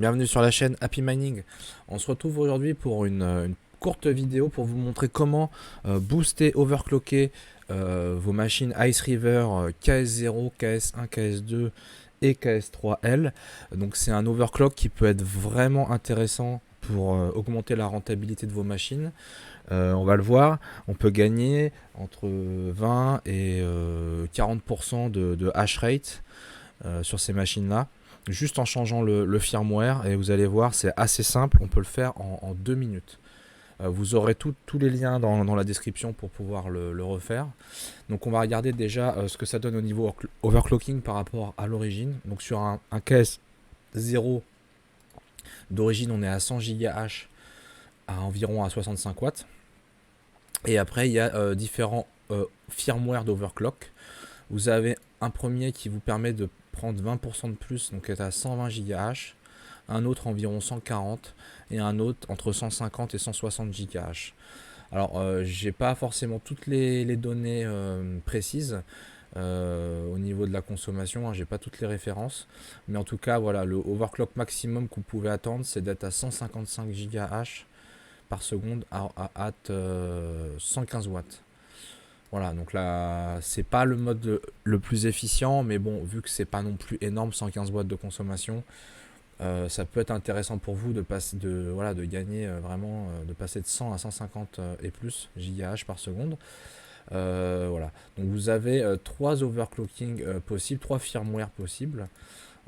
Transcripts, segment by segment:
bienvenue sur la chaîne Happy Mining. On se retrouve aujourd'hui pour une courte vidéo pour vous montrer comment booster, overclocker vos machines Ice River KS0, KS1, KS2 et KS3L. Donc c'est un overclock qui peut être vraiment intéressant pour augmenter la rentabilité de vos machines. On va le voir, on peut gagner entre 20 et 40% de hash rate sur ces machines-là, juste en changeant le firmware, et vous allez voir, c'est assez simple, on peut le faire en 2 minutes. Vous aurez tous les liens dans la description pour pouvoir le refaire. Donc on va regarder déjà ce que ça donne au niveau overclocking par rapport à l'origine. Donc sur un KS0 d'origine, on est à 100 GHz à environ à 65 watts. Et après, il y a différents firmware d'overclock. Vous avez un premier qui vous permet de prendre 20% de plus, donc est à 120 GHz, un autre environ 140 et un autre entre 150 et 160 GHz. Alors j'ai pas forcément toutes les données précises au niveau de la consommation, hein, j'ai pas toutes les références, mais en tout cas voilà, le overclock maximum que vous pouvez attendre, c'est d'être à 155 GHz par seconde à 115 watts. Voilà, donc là, c'est pas le mode le plus efficient, mais bon, vu que c'est pas non plus énorme, 115 watts de consommation, ça peut être intéressant pour vous de passer de gagner vraiment, de passer de 100 à 150 et plus GHz par seconde. Voilà, donc vous avez trois overclocking possibles, trois firmware possibles.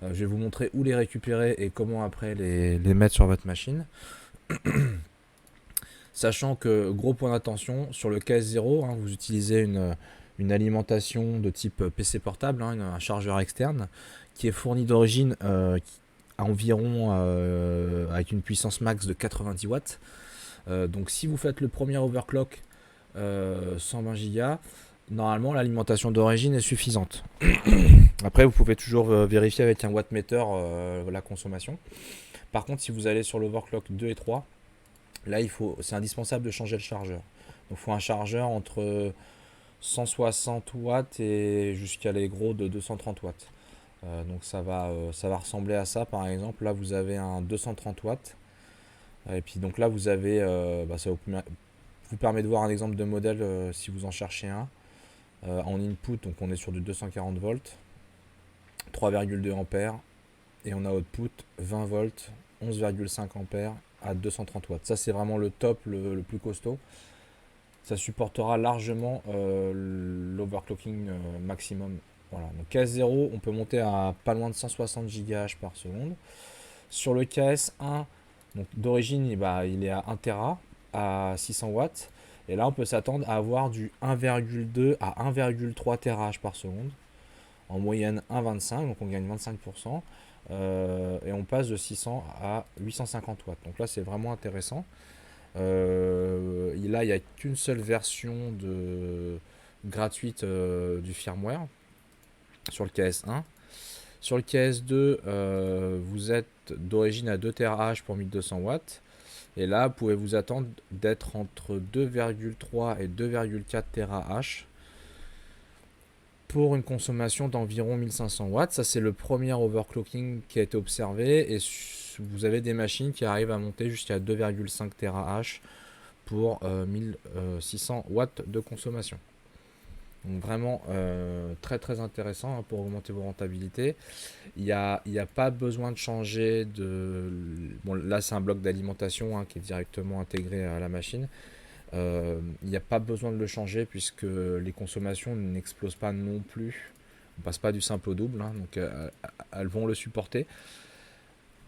Je vais vous montrer où les récupérer et comment après les mettre sur votre machine. Sachant que, gros point d'attention, sur le KS0, hein, vous utilisez une alimentation de type PC portable, hein, un chargeur externe, qui est fourni d'origine à environ avec une puissance max de 90 watts. Donc si vous faites le premier overclock 120 Go, normalement l'alimentation d'origine est suffisante. Après vous pouvez toujours vérifier avec un wattmeter la consommation. Par contre, si vous allez sur l'overclock 2 et 3, là, c'est indispensable de changer le chargeur. Donc, il faut un chargeur entre 160 watts et jusqu'à les gros de 230 watts. Donc, ça va ressembler à ça, par exemple. Là, vous avez un 230 watts. Et puis, donc là, vous avez, ça vous permet de voir un exemple de modèle si vous en cherchez un. En input, donc on est sur du 240 volts, 3,2 ampères. Et on a output 20 volts, 11,5 ampères à 230 watts. Ça, c'est vraiment le top, le plus costaud. Ça supportera largement l'overclocking maximum. Voilà. Donc KS0, on peut monter à pas loin de 160 GHz par seconde. Sur le KS1, donc d'origine, il est à 1 Tera à 600 watts. Et là, on peut s'attendre à avoir du 1,2 à 1,3 TH par seconde. En moyenne 1,25, donc on gagne 25%. Et on passe de 600 à 850 watts. Donc là, c'est vraiment intéressant. Là, il n'y a qu'une seule version gratuite du firmware sur le KS1. Sur le KS2, vous êtes d'origine à 2 TH pour 1200 watts. Et là, vous pouvez vous attendre d'être entre 2,3 et 2,4 TH pour une consommation d'environ 1500 watts. Ça, c'est le premier overclocking qui a été observé, et vous avez des machines qui arrivent à monter jusqu'à 2,5 TH pour 1600 watts de consommation. Donc vraiment très très intéressant, hein, pour augmenter vos rentabilités. Il n'y a pas besoin de changer de... Bon, là c'est un bloc d'alimentation, hein, qui est directement intégré à la machine. Il n'y a pas besoin de le changer puisque les consommations n'explosent pas non plus. On passe pas du simple au double, hein, donc elles vont le supporter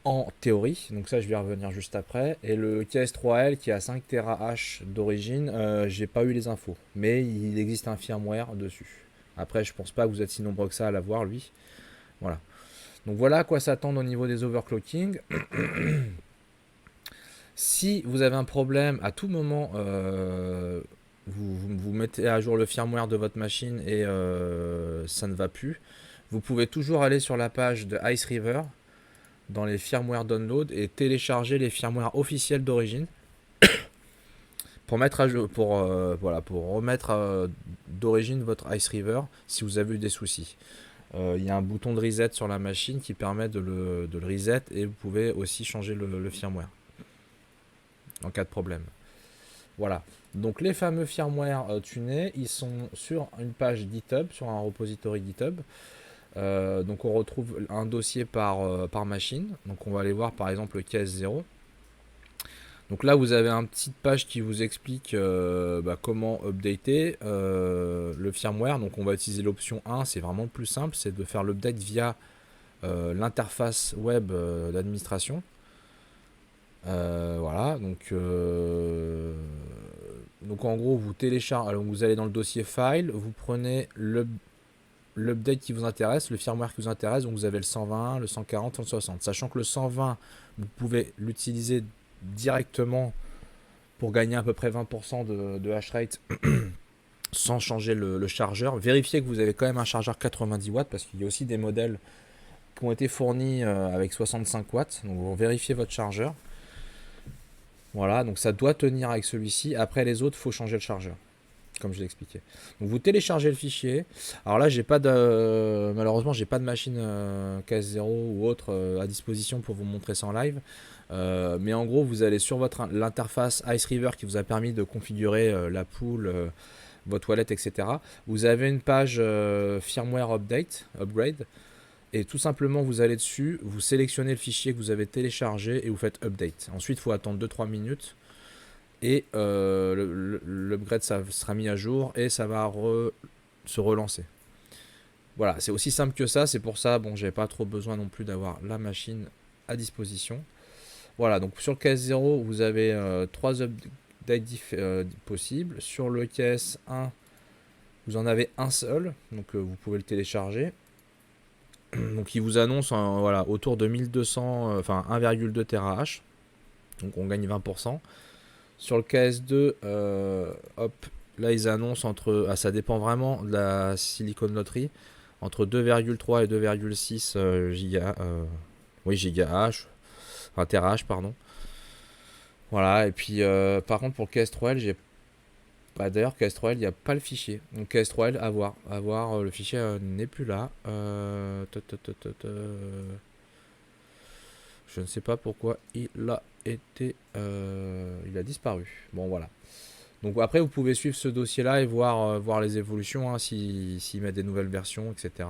en théorie. Donc ça, je vais y revenir juste après. Et le KS3L qui a 5 TH d'origine, j'ai pas eu les infos, mais il existe un firmware dessus. Après, je pense pas que vous êtes si nombreux que ça à l'avoir, lui. Voilà. Donc voilà à quoi s'attendre au niveau des overclocking. Si vous avez un problème, à tout moment, vous mettez à jour le firmware de votre machine et ça ne va plus, vous pouvez toujours aller sur la page de Ice River dans les firmware download et télécharger les firmware officiels d'origine pour mettre à jour, pour remettre d'origine votre Ice River si vous avez eu des soucis. Il y a un bouton de reset sur la machine qui permet de le reset, et vous pouvez aussi changer le firmware en cas de problème. Voilà. Donc les fameux firmware tunés, ils sont sur une page GitHub, sur un repository GitHub. Donc on retrouve un dossier par machine. Donc on va aller voir par exemple le KS0. Donc là vous avez une petite page qui vous explique comment updater le firmware. Donc on va utiliser l'option 1, c'est vraiment le plus simple, c'est de faire l'update via l'interface web d'administration. Voilà, donc en gros vous téléchargez, alors vous allez dans le dossier file, vous prenez l'update qui vous intéresse, le firmware qui vous intéresse, donc vous avez le 120, le 140, le 160, sachant que le 120 vous pouvez l'utiliser directement pour gagner à peu près 20% de hash rate sans changer le chargeur. Vérifiez que vous avez quand même un chargeur 90 watts, parce qu'il y a aussi des modèles qui ont été fournis avec 65 watts, donc vous vérifiez votre chargeur. Voilà, donc ça doit tenir avec celui-ci. Après les autres, il faut changer le chargeur, comme je l'ai expliqué. Donc vous téléchargez le fichier. Alors là, malheureusement, j'ai pas de machine KS0 ou autre à disposition pour vous montrer ça en live. Mais en gros, vous allez sur l'interface IceRiver qui vous a permis de configurer la pool, votre wallet, etc. Vous avez une page firmware upgrade. Et tout simplement, vous allez dessus, vous sélectionnez le fichier que vous avez téléchargé et vous faites update. Ensuite, il faut attendre 2-3 minutes et l'upgrade sera mis à jour et ça va se relancer. Voilà, c'est aussi simple que ça. C'est pour ça, bon, j'avais pas trop besoin non plus d'avoir la machine à disposition. Voilà, donc sur le KS0, vous avez 3 updates possibles. Sur le KS1, vous en avez un seul, donc vous pouvez le télécharger. Donc il vous annonce voilà, autour de 1200, enfin 1,2 TH. Donc on gagne 20%. Sur le KS2, hop, là ils annoncent ça dépend vraiment de la Silicon Lottery, entre 2,3 et 2,6 gigahash, enfin terahash, pardon. Voilà, et puis par contre pour le KS3L, d'ailleurs, KS3L, il n'y a pas le fichier. Donc KS3L, à voir. Le fichier n'est plus là. Je ne sais pas pourquoi il a disparu. Bon, voilà. Donc après, vous pouvez suivre ce dossier-là et voir les évolutions, s'il met des nouvelles versions, etc.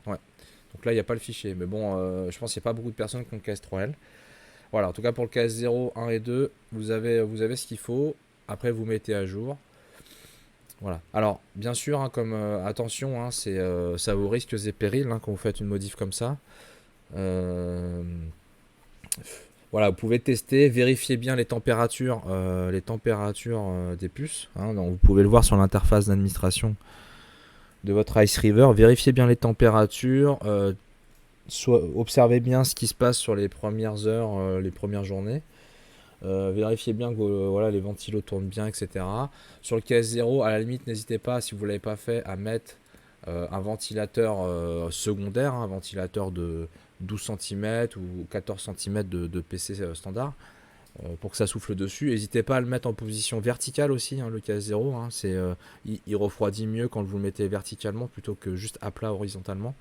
Ouais. Donc là, il n'y a pas le fichier. Mais bon, je pense qu'il n'y a pas beaucoup de personnes qui ont KS3L. Voilà, en tout cas pour le KS0, 1 et 2, vous avez ce qu'il faut. Après, vous mettez à jour. Voilà. Alors, bien sûr, attention, ça vaut risques et périls quand vous faites une modif comme ça. Voilà, vous pouvez tester, vérifier bien les températures des puces. Donc vous pouvez le voir sur l'interface d'administration de votre IceRiver. Vérifiez bien les températures. Observez bien ce qui se passe sur les premières heures, les premières journées. Vérifiez bien que les ventilos tournent bien, etc. Sur le KS0, à la limite, n'hésitez pas, si vous ne l'avez pas fait, à mettre un ventilateur secondaire, un ventilateur de 12 cm ou 14 cm de PC standard, pour que ça souffle dessus. N'hésitez pas à le mettre en position verticale aussi, le KS0. Il refroidit mieux quand vous le mettez verticalement plutôt que juste à plat horizontalement.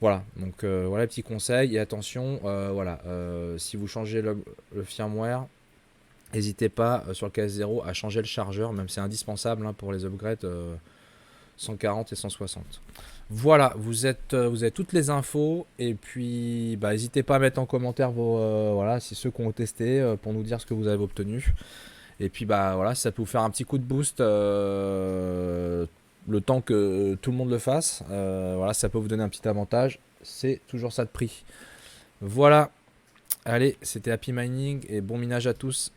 Voilà, donc voilà, petit conseil. Et attention, si vous changez le firmware, n'hésitez pas sur le KS0 à changer le chargeur, même c'est indispensable pour les upgrades 140 et 160. Voilà, vous avez toutes les infos. Et puis n'hésitez pas à mettre en commentaire si ceux qui ont testé, pour nous dire ce que vous avez obtenu. Et puis si ça peut vous faire un petit coup de boost le temps que tout le monde le fasse, ça peut vous donner un petit avantage. C'est toujours ça de prix. Voilà, allez, c'était Happy Mining et bon minage à tous.